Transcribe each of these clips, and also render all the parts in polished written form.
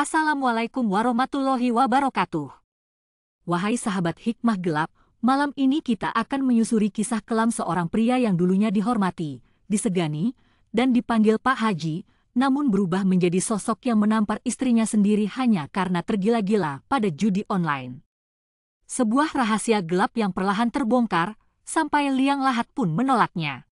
Assalamualaikum warahmatullahi wabarakatuh. Wahai sahabat hikmah gelap, malam ini kita akan menyusuri kisah kelam seorang pria yang dulunya dihormati, disegani, dan dipanggil Pak Haji, namun berubah menjadi sosok yang menampar istrinya sendiri hanya karena tergila-gila pada judi online. Sebuah rahasia gelap yang perlahan terbongkar, sampai liang lahat pun menolaknya.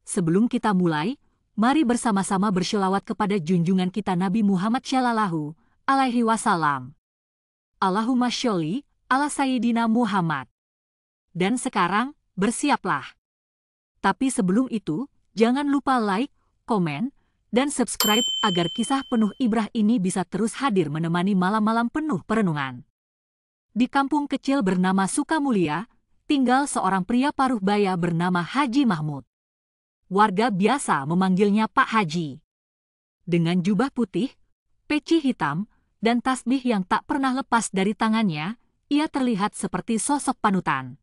Sebelum kita mulai, mari bersama-sama berselawat kepada junjungan kita Nabi Muhammad Shallallahu Alaihi Wasallam. Allahumma sholli ala Sayyidina Muhammad. Dan sekarang, bersiaplah. Tapi sebelum itu, jangan lupa like, komen, dan subscribe agar kisah penuh ibrah ini bisa terus hadir menemani malam-malam penuh perenungan. Di kampung kecil bernama Sukamulia, tinggal seorang pria paruh baya bernama Haji Mahmud. Warga biasa memanggilnya Pak Haji. Dengan jubah putih, peci hitam, dan tasbih yang tak pernah lepas dari tangannya, ia terlihat seperti sosok panutan.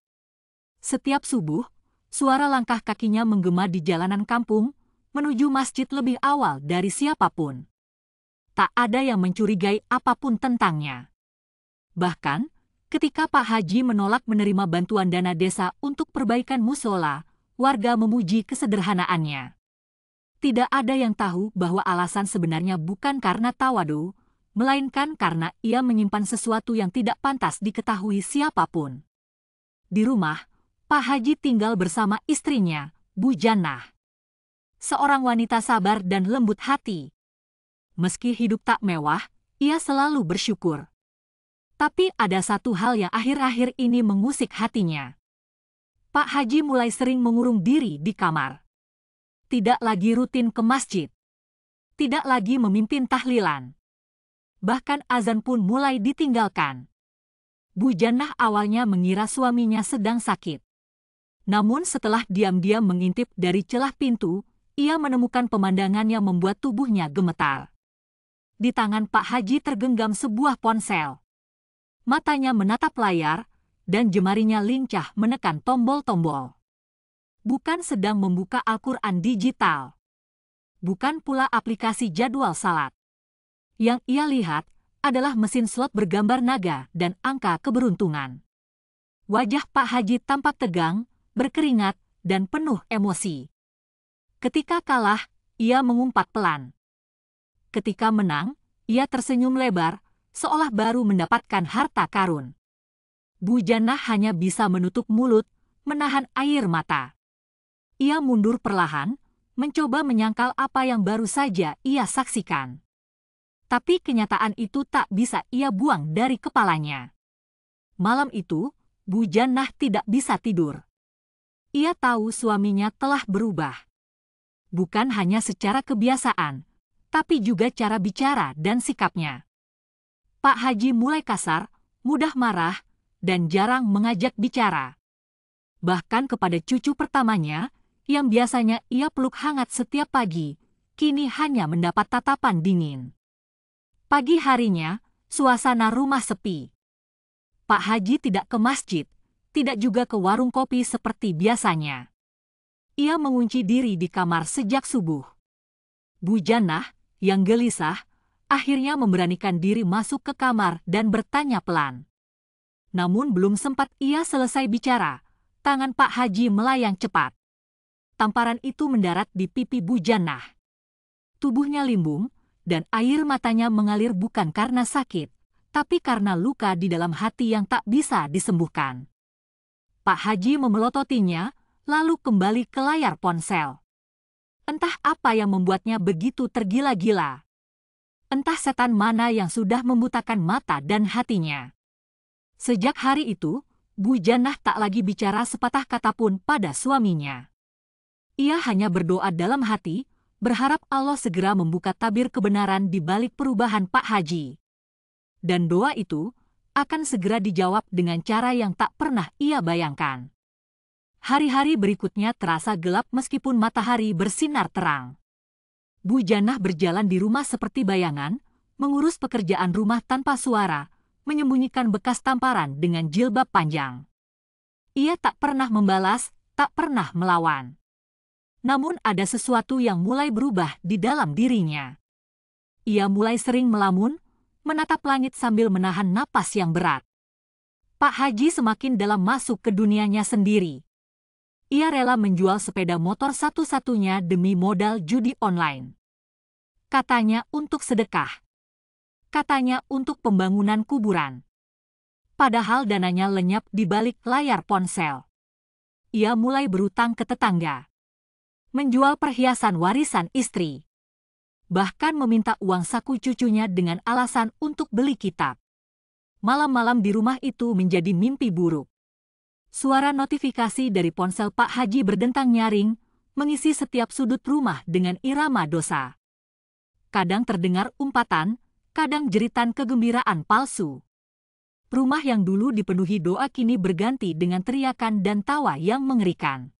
Setiap subuh, suara langkah kakinya menggema di jalanan kampung, menuju masjid lebih awal dari siapapun. Tak ada yang mencurigai apapun tentangnya. Bahkan, ketika Pak Haji menolak menerima bantuan dana desa untuk perbaikan musola, warga memuji kesederhanaannya. Tidak ada yang tahu bahwa alasan sebenarnya bukan karena tawadu, melainkan karena ia menyimpan sesuatu yang tidak pantas diketahui siapapun. Di rumah, Pak Haji tinggal bersama istrinya, Bu Jannah. Seorang wanita sabar dan lembut hati. Meski hidup tak mewah, ia selalu bersyukur. Tapi ada satu hal yang akhir-akhir ini mengusik hatinya. Pak Haji mulai sering mengurung diri di kamar. Tidak lagi rutin ke masjid. Tidak lagi memimpin tahlilan. Bahkan azan pun mulai ditinggalkan. Bu Jannah awalnya mengira suaminya sedang sakit. Namun setelah diam-diam mengintip dari celah pintu, ia menemukan pemandangan yang membuat tubuhnya gemetar. Di tangan Pak Haji tergenggam sebuah ponsel. Matanya menatap layar, dan jemarinya lincah menekan tombol-tombol. Bukan sedang membuka Al-Quran digital. Bukan pula aplikasi jadwal salat. Yang ia lihat adalah mesin slot bergambar naga dan angka keberuntungan. Wajah Pak Haji tampak tegang, berkeringat, dan penuh emosi. Ketika kalah, ia mengumpat pelan. Ketika menang, ia tersenyum lebar, seolah baru mendapatkan harta karun. Bu Jannah hanya bisa menutup mulut, menahan air mata. Ia mundur perlahan, mencoba menyangkal apa yang baru saja ia saksikan. Tapi kenyataan itu tak bisa ia buang dari kepalanya. Malam itu, Bu Jannah tidak bisa tidur. Ia tahu suaminya telah berubah. Bukan hanya secara kebiasaan, tapi juga cara bicara dan sikapnya. Pak Haji mulai kasar, mudah marah, dan jarang mengajak bicara. Bahkan kepada cucu pertamanya, yang biasanya ia peluk hangat setiap pagi, kini hanya mendapat tatapan dingin. Pagi harinya, suasana rumah sepi. Pak Haji tidak ke masjid, tidak juga ke warung kopi seperti biasanya. Ia mengunci diri di kamar sejak subuh. Bu Jannah, yang gelisah, akhirnya memberanikan diri masuk ke kamar dan bertanya pelan. Namun belum sempat ia selesai bicara, tangan Pak Haji melayang cepat. Tamparan itu mendarat di pipi Bu Jannah. Tubuhnya limbung, dan air matanya mengalir bukan karena sakit, tapi karena luka di dalam hati yang tak bisa disembuhkan. Pak Haji memelototinya, lalu kembali ke layar ponsel. Entah apa yang membuatnya begitu tergila-gila. Entah setan mana yang sudah membutakan mata dan hatinya. Sejak hari itu, Bu Jannah tak lagi bicara sepatah kata pun pada suaminya. Ia hanya berdoa dalam hati, berharap Allah segera membuka tabir kebenaran di balik perubahan Pak Haji. Dan doa itu akan segera dijawab dengan cara yang tak pernah ia bayangkan. Hari-hari berikutnya terasa gelap meskipun matahari bersinar terang. Bu Jannah berjalan di rumah seperti bayangan, mengurus pekerjaan rumah tanpa suara, menyembunyikan bekas tamparan dengan jilbab panjang. Ia tak pernah membalas, tak pernah melawan. Namun ada sesuatu yang mulai berubah di dalam dirinya. Ia mulai sering melamun, menatap langit sambil menahan napas yang berat. Pak Haji semakin dalam masuk ke dunianya sendiri. Ia rela menjual sepeda motor satu-satunya demi modal judi online. Katanya untuk sedekah. Katanya untuk pembangunan kuburan. Padahal dananya lenyap di balik layar ponsel. Ia mulai berutang ke tetangga. Menjual perhiasan warisan istri. Bahkan meminta uang saku cucunya dengan alasan untuk beli kitab. Malam-malam di rumah itu menjadi mimpi buruk. Suara notifikasi dari ponsel Pak Haji berdentang nyaring, mengisi setiap sudut rumah dengan irama dosa. Kadang terdengar umpatan, kadang jeritan kegembiraan palsu. Rumah yang dulu dipenuhi doa kini berganti dengan teriakan dan tawa yang mengerikan.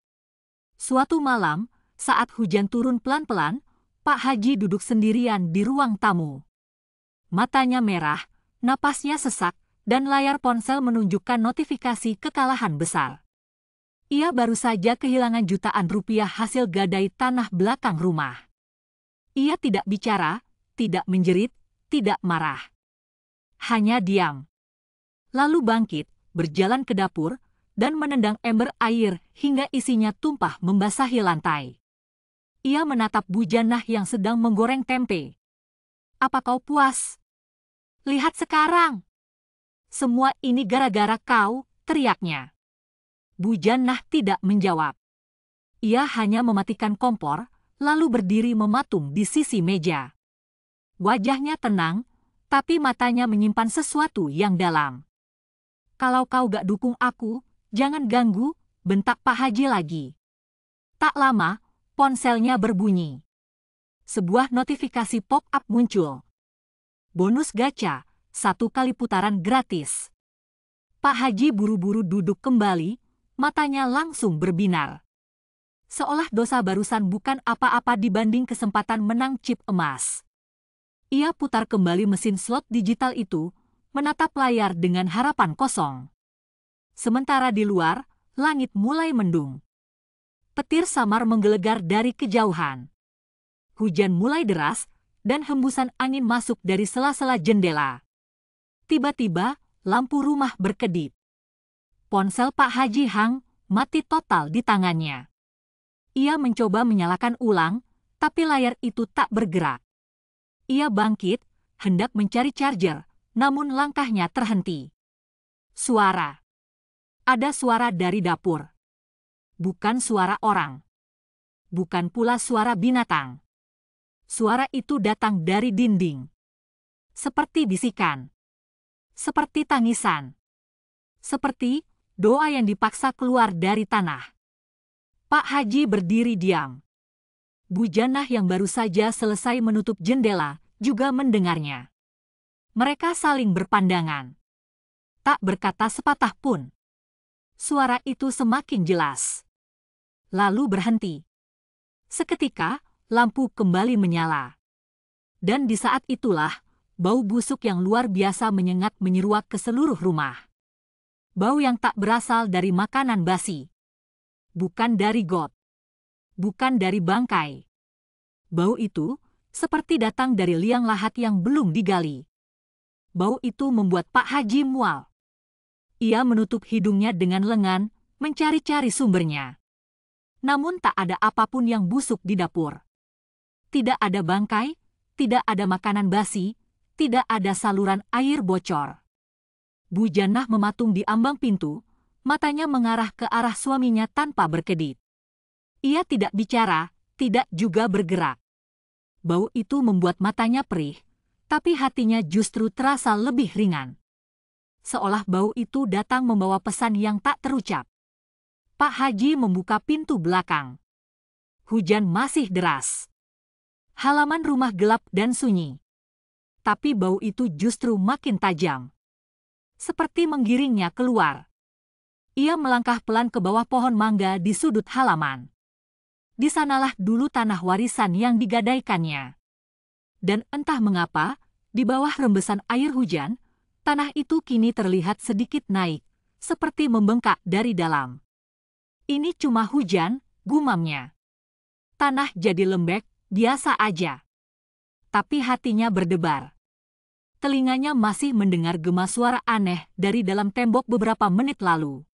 Suatu malam, saat hujan turun pelan-pelan, Pak Haji duduk sendirian di ruang tamu. Matanya merah, napasnya sesak, dan layar ponsel menunjukkan notifikasi kekalahan besar. Ia baru saja kehilangan jutaan rupiah hasil gadai tanah belakang rumah. Ia tidak bicara, tidak menjerit, tidak marah. Hanya diam. Lalu bangkit, berjalan ke dapur, dan menendang ember air hingga isinya tumpah membasahi lantai. Ia menatap Bu Jannah yang sedang menggoreng tempe. "Apa kau puas? Lihat sekarang. Semua ini gara-gara kau," teriaknya. Bu Jannah tidak menjawab. Ia hanya mematikan kompor, lalu berdiri mematung di sisi meja. Wajahnya tenang, tapi matanya menyimpan sesuatu yang dalam. "Kalau kau gak dukung aku, jangan ganggu," bentak Pak Haji lagi. Tak lama, ponselnya berbunyi. Sebuah notifikasi pop-up muncul. Bonus gacha, 1 kali putaran gratis. Pak Haji buru-buru duduk kembali, matanya langsung berbinar. Seolah dosa barusan bukan apa-apa dibanding kesempatan menang chip emas. Ia putar kembali mesin slot digital itu, menatap layar dengan harapan kosong. Sementara di luar, langit mulai mendung. Petir samar menggelegar dari kejauhan. Hujan mulai deras, dan hembusan angin masuk dari sela-sela jendela. Tiba-tiba, lampu rumah berkedip. Ponsel Pak Haji Hang mati total di tangannya. Ia mencoba menyalakan ulang, tapi layar itu tak bergerak. Ia bangkit, hendak mencari charger, namun langkahnya terhenti. Suara. Ada suara dari dapur. Bukan suara orang. Bukan pula suara binatang. Suara itu datang dari dinding. Seperti bisikan. Seperti tangisan. Seperti doa yang dipaksa keluar dari tanah. Pak Haji berdiri diam. Bu Jannah yang baru saja selesai menutup jendela juga mendengarnya. Mereka saling berpandangan. Tak berkata sepatah pun. Suara itu semakin jelas. Lalu berhenti. Seketika, lampu kembali menyala. Dan di saat itulah, bau busuk yang luar biasa menyengat menyeruak ke seluruh rumah. Bau yang tak berasal dari makanan basi. Bukan dari got. Bukan dari bangkai. Bau itu seperti datang dari liang lahat yang belum digali. Bau itu membuat Pak Haji mual. Ia menutup hidungnya dengan lengan, mencari-cari sumbernya. Namun tak ada apapun yang busuk di dapur. Tidak ada bangkai, tidak ada makanan basi, tidak ada saluran air bocor. Bu Jannah mematung di ambang pintu, matanya mengarah ke arah suaminya tanpa berkedip. Ia tidak bicara, tidak juga bergerak. Bau itu membuat matanya perih, tapi hatinya justru terasa lebih ringan. Seolah bau itu datang membawa pesan yang tak terucap. Pak Haji membuka pintu belakang. Hujan masih deras. Halaman rumah gelap dan sunyi. Tapi bau itu justru makin tajam. Seperti menggiringnya keluar. Ia melangkah pelan ke bawah pohon mangga di sudut halaman. Di sanalah dulu tanah warisan yang digadaikannya. Dan entah mengapa, di bawah rembesan air hujan, tanah itu kini terlihat sedikit naik, seperti membengkak dari dalam. "Ini cuma hujan," gumamnya. Tanah jadi lembek, biasa aja. Tapi hatinya berdebar. telinganya masih mendengar gema suara aneh dari dalam tembok beberapa menit lalu.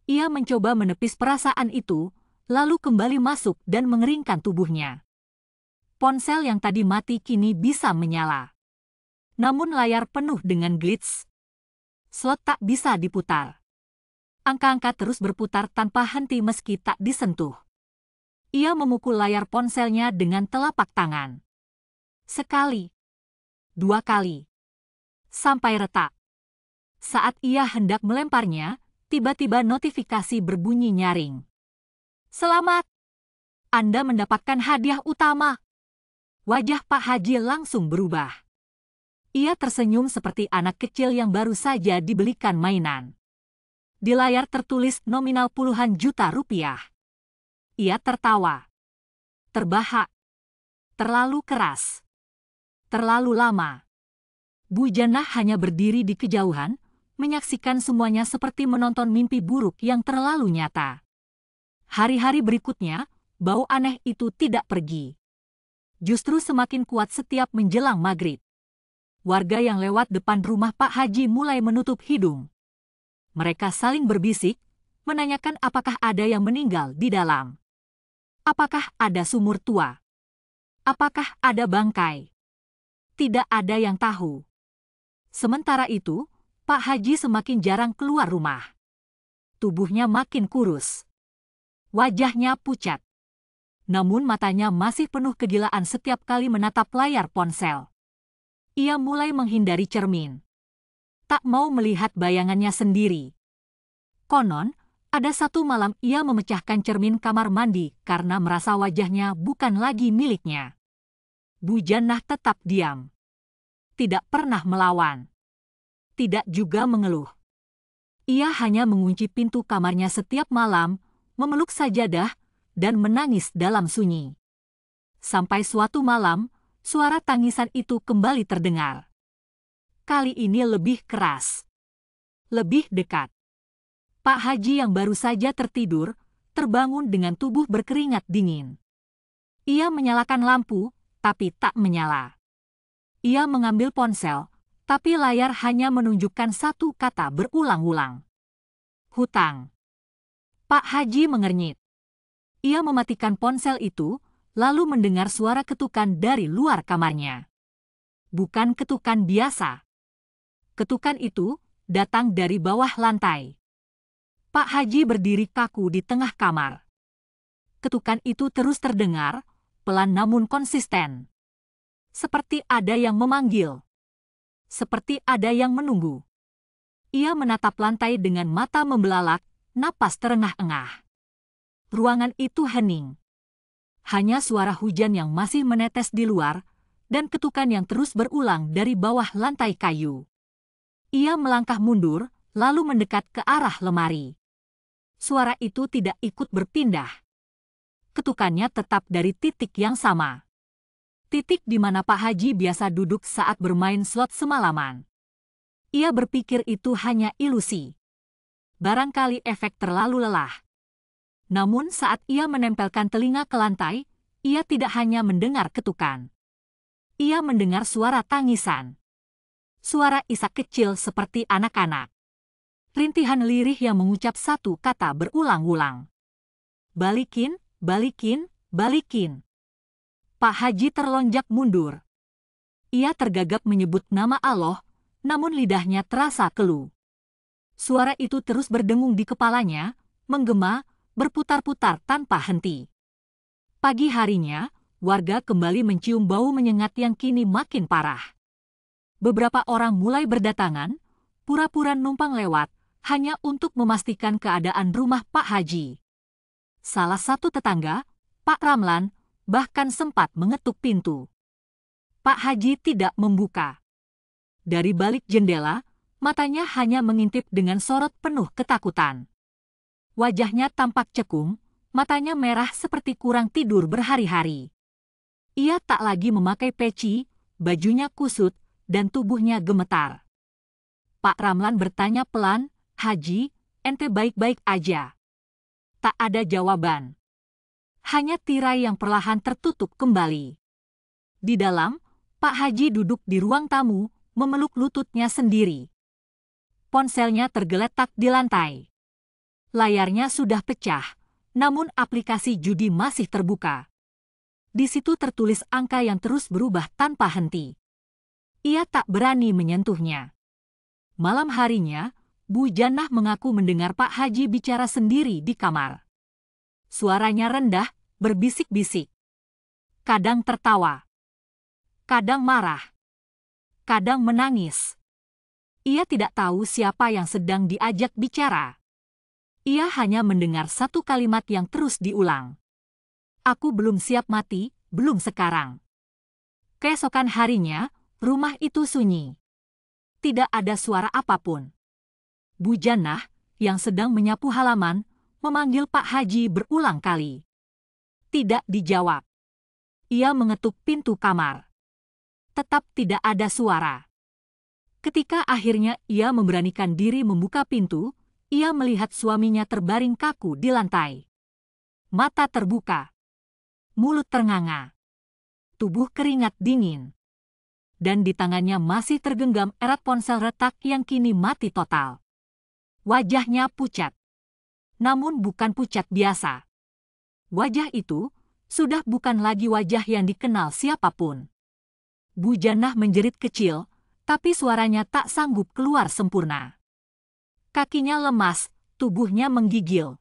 Ia mencoba menepis perasaan itu, lalu kembali masuk dan mengeringkan tubuhnya. Ponsel yang tadi mati kini bisa menyala. Namun layar penuh dengan glitch. Slot tak bisa diputar. Angka-angka terus berputar tanpa henti meski tak disentuh. Ia memukul layar ponselnya dengan telapak tangan. Sekali. 2 kali. Sampai retak. Saat ia hendak melemparnya, tiba-tiba notifikasi berbunyi nyaring. Selamat! Anda mendapatkan hadiah utama. Wajah Pak Haji langsung berubah. Ia tersenyum seperti anak kecil yang baru saja dibelikan mainan. Di layar tertulis nominal puluhan juta rupiah. Ia tertawa. Terbahak. Terlalu keras. Terlalu lama. Bu Jannah hanya berdiri di kejauhan, menyaksikan semuanya seperti menonton mimpi buruk yang terlalu nyata. Hari-hari berikutnya, bau aneh itu tidak pergi. Justru semakin kuat setiap menjelang maghrib. Warga yang lewat depan rumah Pak Haji mulai menutup hidung. Mereka saling berbisik, menanyakan apakah ada yang meninggal di dalam. Apakah ada sumur tua? Apakah ada bangkai? Tidak ada yang tahu. Sementara itu, Pak Haji semakin jarang keluar rumah. Tubuhnya makin kurus. Wajahnya pucat. Namun matanya masih penuh kegilaan setiap kali menatap layar ponsel. Ia mulai menghindari cermin. Tak mau melihat bayangannya sendiri. Konon, ada satu malam ia memecahkan cermin kamar mandi karena merasa wajahnya bukan lagi miliknya. Bu Jannah tetap diam. Tidak pernah melawan. Tidak juga mengeluh. Ia hanya mengunci pintu kamarnya setiap malam, memeluk sajadah, dan menangis dalam sunyi. Sampai suatu malam, suara tangisan itu kembali terdengar. Kali ini lebih keras. Lebih dekat. Pak Haji yang baru saja tertidur, terbangun dengan tubuh berkeringat dingin. Ia menyalakan lampu, tapi tak menyala. Ia mengambil ponsel, tapi layar hanya menunjukkan satu kata berulang-ulang. Hutang. Pak Haji mengernyit. Ia mematikan ponsel itu, lalu mendengar suara ketukan dari luar kamarnya. Bukan ketukan biasa. Ketukan itu datang dari bawah lantai. Pak Haji berdiri kaku di tengah kamar. Ketukan itu terus terdengar, pelan namun konsisten. Seperti ada yang memanggil. Seperti ada yang menunggu. Ia menatap lantai dengan mata membelalak, napas terengah-engah. Ruangan itu hening. Hanya suara hujan yang masih menetes di luar, dan ketukan yang terus berulang dari bawah lantai kayu. Ia melangkah mundur, lalu mendekat ke arah lemari. Suara itu tidak ikut berpindah. Ketukannya tetap dari titik yang sama. Titik di mana Pak Haji biasa duduk saat bermain slot semalaman. Ia berpikir itu hanya ilusi. Barangkali efek terlalu lelah. Namun saat ia menempelkan telinga ke lantai, ia tidak hanya mendengar ketukan. Ia mendengar suara tangisan. Suara isak kecil seperti anak-anak. Rintihan lirih yang mengucap satu kata berulang-ulang. Balikin, balikin, balikin. Pak Haji terlonjak mundur. Ia tergagap menyebut nama Allah, namun lidahnya terasa keluh. Suara itu terus berdengung di kepalanya, menggema, berputar-putar tanpa henti. Pagi harinya, warga kembali mencium bau menyengat yang kini makin parah. Beberapa orang mulai berdatangan, pura-pura numpang lewat, hanya untuk memastikan keadaan rumah Pak Haji. Salah satu tetangga, Pak Ramlan, bahkan sempat mengetuk pintu. Pak Haji tidak membuka. Dari balik jendela, matanya hanya mengintip dengan sorot penuh ketakutan. Wajahnya tampak cekung, matanya merah seperti kurang tidur berhari-hari. Ia tak lagi memakai peci, bajunya kusut, dan tubuhnya gemetar. Pak Ramlan bertanya pelan, "Haji, ente baik-baik aja?" Tak ada jawaban. Hanya tirai yang perlahan tertutup kembali. Di dalam, Pak Haji duduk di ruang tamu, memeluk lututnya sendiri. Ponselnya tergeletak di lantai. Layarnya sudah pecah, namun aplikasi judi masih terbuka. Di situ tertulis angka yang terus berubah tanpa henti. Ia tak berani menyentuhnya. Malam harinya, Bu Jannah mengaku mendengar Pak Haji bicara sendiri di kamar. Suaranya rendah, berbisik-bisik. Kadang tertawa. Kadang marah. Kadang menangis. Ia tidak tahu siapa yang sedang diajak bicara. Ia hanya mendengar satu kalimat yang terus diulang. Aku belum siap mati, belum sekarang. Keesokan harinya, rumah itu sunyi. Tidak ada suara apapun. Bu Jannah, yang sedang menyapu halaman, memanggil Pak Haji berulang kali. Tidak dijawab. Ia mengetuk pintu kamar. Tetap tidak ada suara. Ketika akhirnya ia memberanikan diri membuka pintu, ia melihat suaminya terbaring kaku di lantai. Mata terbuka. Mulut ternganga. Tubuh keringat dingin. Dan di tangannya masih tergenggam erat ponsel retak yang kini mati total. Wajahnya pucat. Namun bukan pucat biasa. Wajah itu sudah bukan lagi wajah yang dikenal siapapun. Bu Jannah menjerit kecil, tapi suaranya tak sanggup keluar sempurna. Kakinya lemas, tubuhnya menggigil.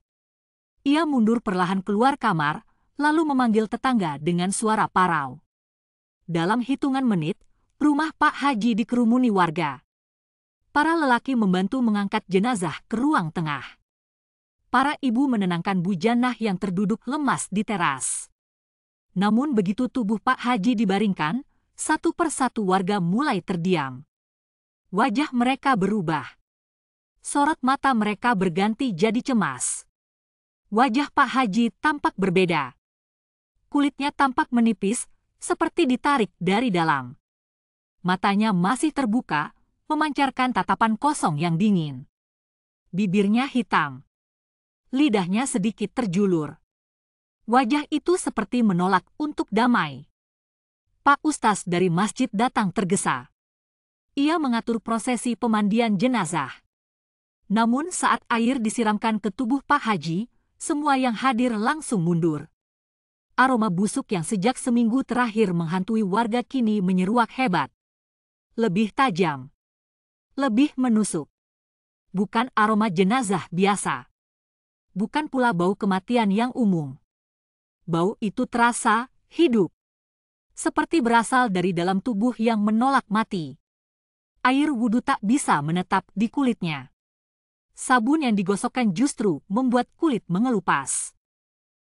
Ia mundur perlahan keluar kamar, lalu memanggil tetangga dengan suara parau. Dalam hitungan menit, rumah Pak Haji dikerumuni warga. Para lelaki membantu mengangkat jenazah ke ruang tengah. Para ibu menenangkan Bu Jannah yang terduduk lemas di teras. Namun begitu tubuh Pak Haji dibaringkan, satu persatu warga mulai terdiam. Wajah mereka berubah. Sorot mata mereka berganti jadi cemas. Wajah Pak Haji tampak berbeda. Kulitnya tampak menipis, seperti ditarik dari dalam. Matanya masih terbuka, memancarkan tatapan kosong yang dingin. Bibirnya hitam. Lidahnya sedikit terjulur. Wajah itu seperti menolak untuk damai. Pak Ustaz dari masjid datang tergesa. Ia mengatur prosesi pemandian jenazah. Namun saat air disiramkan ke tubuh Pak Haji, semua yang hadir langsung mundur. Aroma busuk yang sejak seminggu terakhir menghantui warga kini menyeruak hebat. Lebih tajam. Lebih menusuk. Bukan aroma jenazah biasa. Bukan pula bau kematian yang umum. Bau itu terasa hidup. Seperti berasal dari dalam tubuh yang menolak mati. Air wudhu tak bisa menetap di kulitnya. Sabun yang digosokkan justru membuat kulit mengelupas.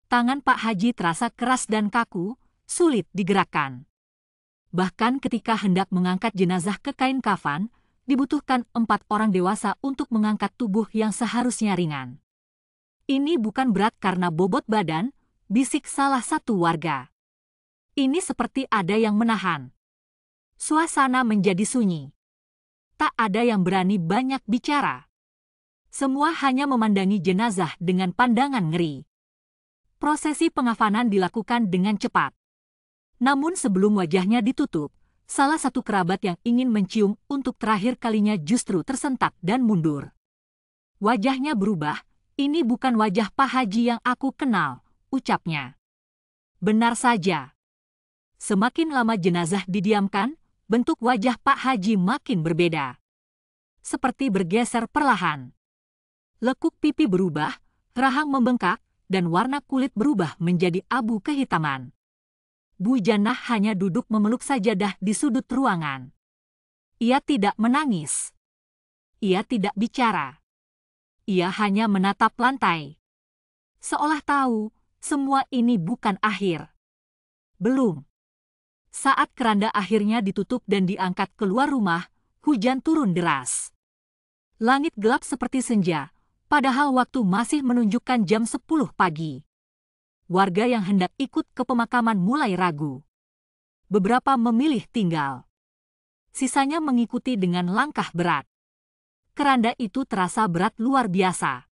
Tangan Pak Haji terasa keras dan kaku, sulit digerakkan. Bahkan ketika hendak mengangkat jenazah ke kain kafan, dibutuhkan 4 orang dewasa untuk mengangkat tubuh yang seharusnya ringan. Ini bukan berat karena bobot badan, bisik salah satu warga. Ini seperti ada yang menahan. Suasana menjadi sunyi. Tak ada yang berani banyak bicara. Semua hanya memandangi jenazah dengan pandangan ngeri. Prosesi pengafanan dilakukan dengan cepat. Namun sebelum wajahnya ditutup, salah satu kerabat yang ingin mencium untuk terakhir kalinya justru tersentak dan mundur. Wajahnya berubah, ini bukan wajah Pak Haji yang aku kenal, ucapnya. Benar saja. Semakin lama jenazah didiamkan, bentuk wajah Pak Haji makin berbeda. Seperti bergeser perlahan. Lekuk pipi berubah, rahang membengkak, dan warna kulit berubah menjadi abu kehitaman. Bu Jannah hanya duduk memeluk sajadah di sudut ruangan. Ia tidak menangis. Ia tidak bicara. Ia hanya menatap lantai. Seolah tahu, semua ini bukan akhir. Belum. Saat keranda akhirnya ditutup dan diangkat keluar rumah, hujan turun deras. Langit gelap seperti senja, padahal waktu masih menunjukkan jam 10 pagi. Warga yang hendak ikut ke pemakaman mulai ragu. Beberapa memilih tinggal. Sisanya mengikuti dengan langkah berat. Keranda itu terasa berat luar biasa.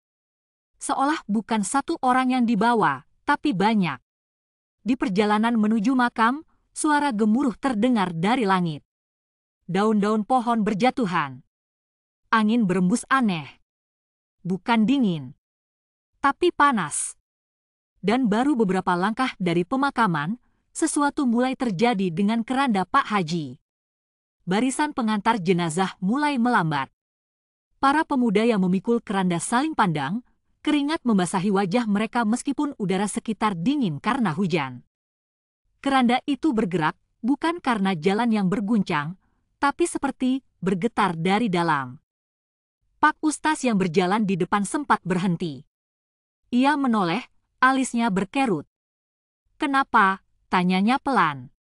Seolah bukan satu orang yang dibawa, tapi banyak. Di perjalanan menuju makam, suara gemuruh terdengar dari langit. Daun-daun pohon berjatuhan. Angin berembus aneh. Bukan dingin, tapi panas. Dan baru beberapa langkah dari pemakaman, sesuatu mulai terjadi dengan keranda Pak Haji. Barisan pengantar jenazah mulai melambat. Para pemuda yang memikul keranda saling pandang, keringat membasahi wajah mereka meskipun udara sekitar dingin karena hujan. Keranda itu bergerak, bukan karena jalan yang berguncang, tapi seperti bergetar dari dalam. Pak Ustaz yang berjalan di depan sempat berhenti. Ia menoleh, alisnya berkerut. "Kenapa?" tanyanya pelan.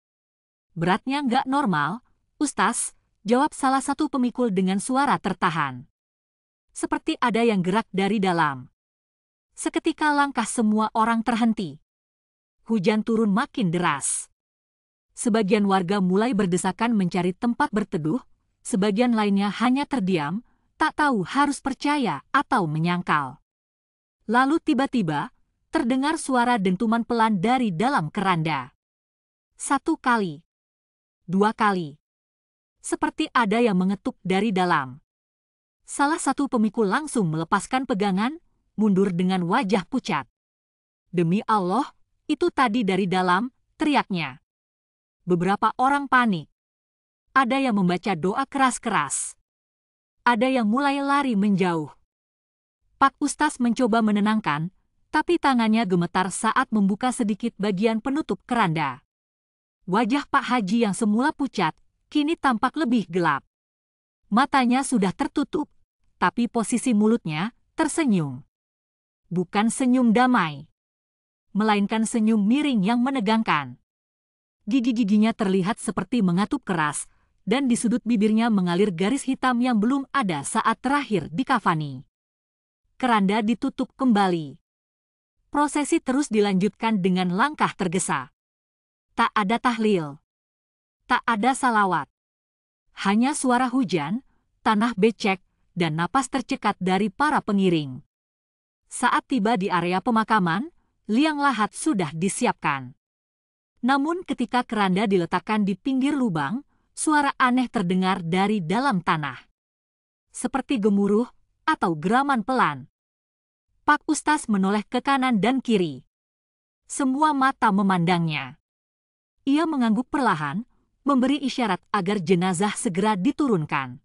"Beratnya nggak normal, Ustaz," jawab salah satu pemikul dengan suara tertahan. Seperti ada yang gerak dari dalam. Seketika langkah semua orang terhenti. Hujan turun makin deras. Sebagian warga mulai berdesakan mencari tempat berteduh, sebagian lainnya hanya terdiam, tak tahu harus percaya atau menyangkal. Lalu tiba-tiba, terdengar suara dentuman pelan dari dalam keranda. 1 kali. 2 kali. Seperti ada yang mengetuk dari dalam. Salah satu pemikul langsung melepaskan pegangan, mundur dengan wajah pucat. "Demi Allah, itu tadi dari dalam," teriaknya. Beberapa orang panik. Ada yang membaca doa keras-keras. Ada yang mulai lari menjauh. Pak Ustaz mencoba menenangkan, tapi tangannya gemetar saat membuka sedikit bagian penutup keranda. Wajah Pak Haji yang semula pucat, kini tampak lebih gelap. Matanya sudah tertutup, tapi posisi mulutnya tersenyum. Bukan senyum damai, melainkan senyum miring yang menegangkan. Gigi-giginya terlihat seperti mengatup keras, dan di sudut bibirnya mengalir garis hitam yang belum ada saat terakhir dikafani. Keranda ditutup kembali. Prosesi terus dilanjutkan dengan langkah tergesa. Tak ada tahlil. Tak ada salawat. Hanya suara hujan, tanah becek, dan napas tercekat dari para pengiring. Saat tiba di area pemakaman, liang lahat sudah disiapkan. Namun ketika keranda diletakkan di pinggir lubang, suara aneh terdengar dari dalam tanah. Seperti gemuruh atau geraman pelan. Pak Ustaz menoleh ke kanan dan kiri. Semua mata memandangnya. Ia mengangguk perlahan, memberi isyarat agar jenazah segera diturunkan.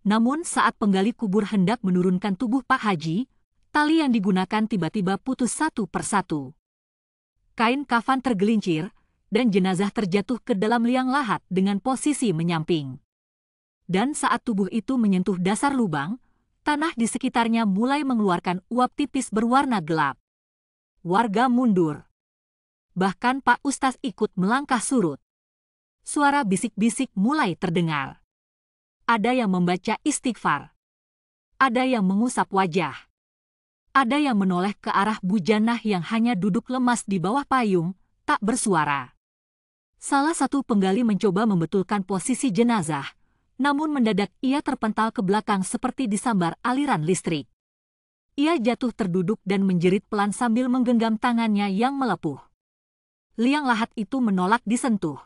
Namun saat penggali kubur hendak menurunkan tubuh Pak Haji, tali yang digunakan tiba-tiba putus satu persatu. Kain kafan tergelincir, dan jenazah terjatuh ke dalam liang lahat dengan posisi menyamping. Dan saat tubuh itu menyentuh dasar lubang, tanah di sekitarnya mulai mengeluarkan uap tipis berwarna gelap. Warga mundur. Bahkan Pak Ustaz ikut melangkah surut. Suara bisik-bisik mulai terdengar. Ada yang membaca istighfar. Ada yang mengusap wajah. Ada yang menoleh ke arah Bujanah yang hanya duduk lemas di bawah payung, tak bersuara. Salah satu penggali mencoba membetulkan posisi jenazah, namun mendadak ia terpental ke belakang seperti disambar aliran listrik. Ia jatuh terduduk dan menjerit pelan sambil menggenggam tangannya yang melepuh. Liang lahat itu menolak disentuh.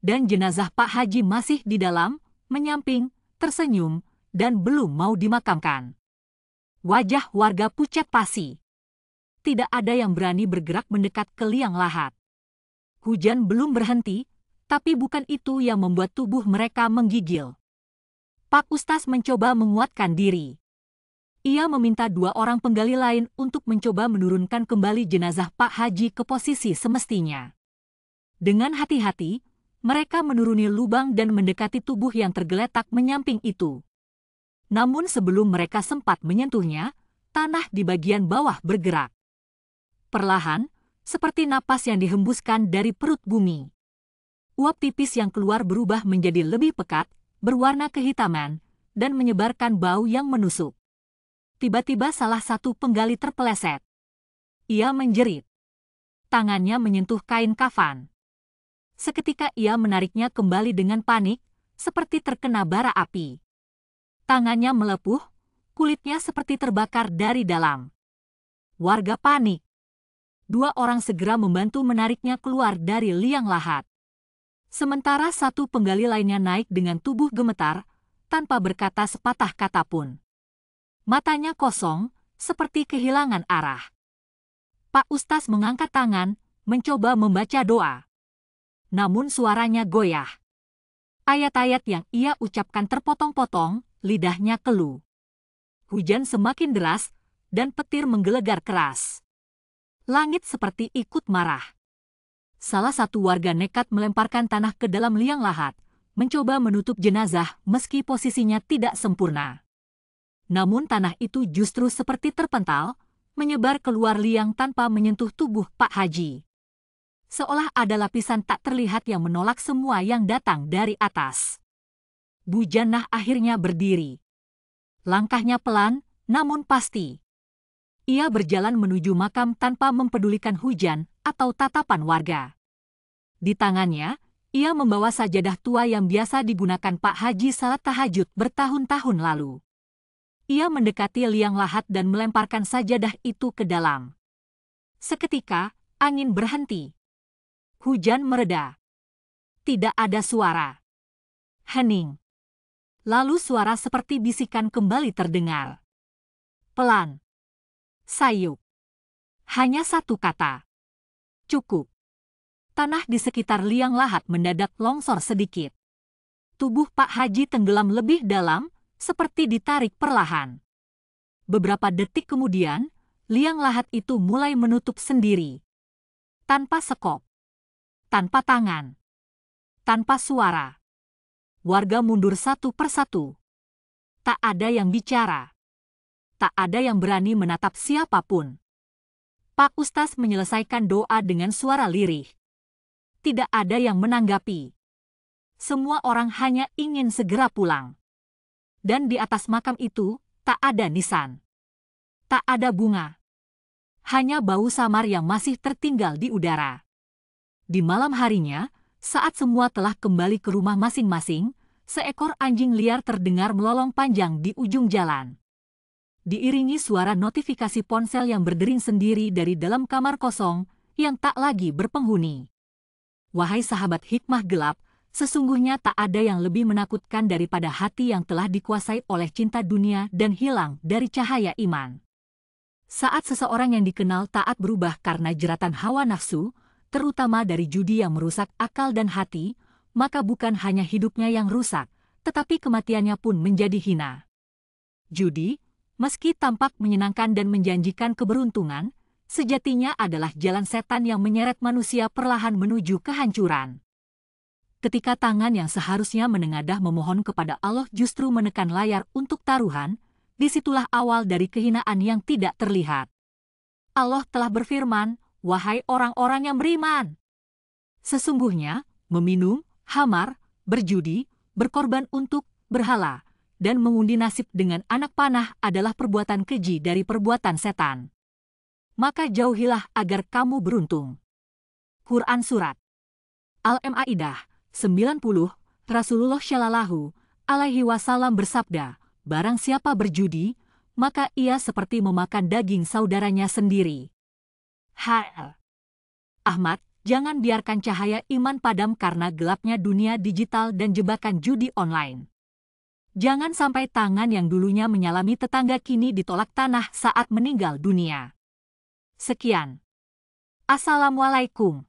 Dan jenazah Pak Haji masih di dalam, menyamping, tersenyum, dan belum mau dimakamkan. Wajah warga pucat pasi. Tidak ada yang berani bergerak mendekat ke liang lahat. Hujan belum berhenti, tapi bukan itu yang membuat tubuh mereka menggigil. Pak Ustaz mencoba menguatkan diri. Ia meminta 2 orang penggali lain untuk mencoba menurunkan kembali jenazah Pak Haji ke posisi semestinya. Dengan hati-hati, mereka menuruni lubang dan mendekati tubuh yang tergeletak menyamping itu. Namun sebelum mereka sempat menyentuhnya, tanah di bagian bawah bergerak. Perlahan, seperti napas yang dihembuskan dari perut bumi. Uap tipis yang keluar berubah menjadi lebih pekat, berwarna kehitaman, dan menyebarkan bau yang menusuk. Tiba-tiba salah satu penggali terpeleset. Ia menjerit. Tangannya menyentuh kain kafan. Seketika ia menariknya kembali dengan panik, seperti terkena bara api. Tangannya melepuh, kulitnya seperti terbakar dari dalam. Warga panik. 2 orang segera membantu menariknya keluar dari liang lahat. Sementara satu penggali lainnya naik dengan tubuh gemetar, tanpa berkata sepatah kata pun. Matanya kosong, seperti kehilangan arah. Pak Ustaz mengangkat tangan, mencoba membaca doa. Namun suaranya goyah. Ayat-ayat yang ia ucapkan terpotong-potong, lidahnya keluh. Hujan semakin deras, dan petir menggelegar keras. Langit seperti ikut marah. Salah satu warga nekat melemparkan tanah ke dalam liang lahat, mencoba menutup jenazah meski posisinya tidak sempurna. Namun tanah itu justru seperti terpental, menyebar keluar liang tanpa menyentuh tubuh Pak Haji. Seolah ada lapisan tak terlihat yang menolak semua yang datang dari atas. Bu Jannah akhirnya berdiri. Langkahnya pelan, namun pasti. Ia berjalan menuju makam tanpa mempedulikan hujan atau tatapan warga. Di tangannya, ia membawa sajadah tua yang biasa digunakan Pak Haji salat tahajud bertahun-tahun lalu. Ia mendekati liang lahat dan melemparkan sajadah itu ke dalam. Seketika, angin berhenti. Hujan mereda. Tidak ada suara. Hening. Lalu suara seperti bisikan kembali terdengar. Pelan. Sayup. Hanya satu kata. Cukup. Tanah di sekitar liang lahat mendadak longsor sedikit. Tubuh Pak Haji tenggelam lebih dalam, seperti ditarik perlahan. Beberapa detik kemudian, liang lahat itu mulai menutup sendiri. Tanpa sekop. Tanpa tangan. Tanpa suara. Warga mundur satu persatu. Tak ada yang bicara. Tak ada yang berani menatap siapapun. Pak Ustaz menyelesaikan doa dengan suara lirih. Tidak ada yang menanggapi. Semua orang hanya ingin segera pulang. Dan di atas makam itu, tak ada nisan. Tak ada bunga. Hanya bau samar yang masih tertinggal di udara. Di malam harinya, saat semua telah kembali ke rumah masing-masing, seekor anjing liar terdengar melolong panjang di ujung jalan. Diiringi suara notifikasi ponsel yang berdering sendiri dari dalam kamar kosong yang tak lagi berpenghuni. Wahai sahabat hikmah gelap, sesungguhnya tak ada yang lebih menakutkan daripada hati yang telah dikuasai oleh cinta dunia dan hilang dari cahaya iman. Saat seseorang yang dikenal taat berubah karena jeratan hawa nafsu, terutama dari judi yang merusak akal dan hati, maka bukan hanya hidupnya yang rusak, tetapi kematiannya pun menjadi hina. Judi, meski tampak menyenangkan dan menjanjikan keberuntungan, sejatinya adalah jalan setan yang menyeret manusia perlahan menuju kehancuran. Ketika tangan yang seharusnya menengadah memohon kepada Allah justru menekan layar untuk taruhan, disitulah awal dari kehinaan yang tidak terlihat. Allah telah berfirman, "Wahai orang-orang yang beriman, sesungguhnya meminum, hamar, berjudi, berkorban untuk berhala, dan mengundi nasib dengan anak panah adalah perbuatan keji dari perbuatan setan. Maka jauhilah agar kamu beruntung." Quran Surat Al-Ma'idah 90, Rasulullah Shallallahu Alaihi Wasallam bersabda, "Barang siapa berjudi, maka ia seperti memakan daging saudaranya sendiri." Ahmad, jangan biarkan cahaya iman padam karena gelapnya dunia digital dan jebakan judi online. Jangan sampai tangan yang dulunya menyalami tetangga kini ditolak tanah saat meninggal dunia. Sekian. Assalamualaikum.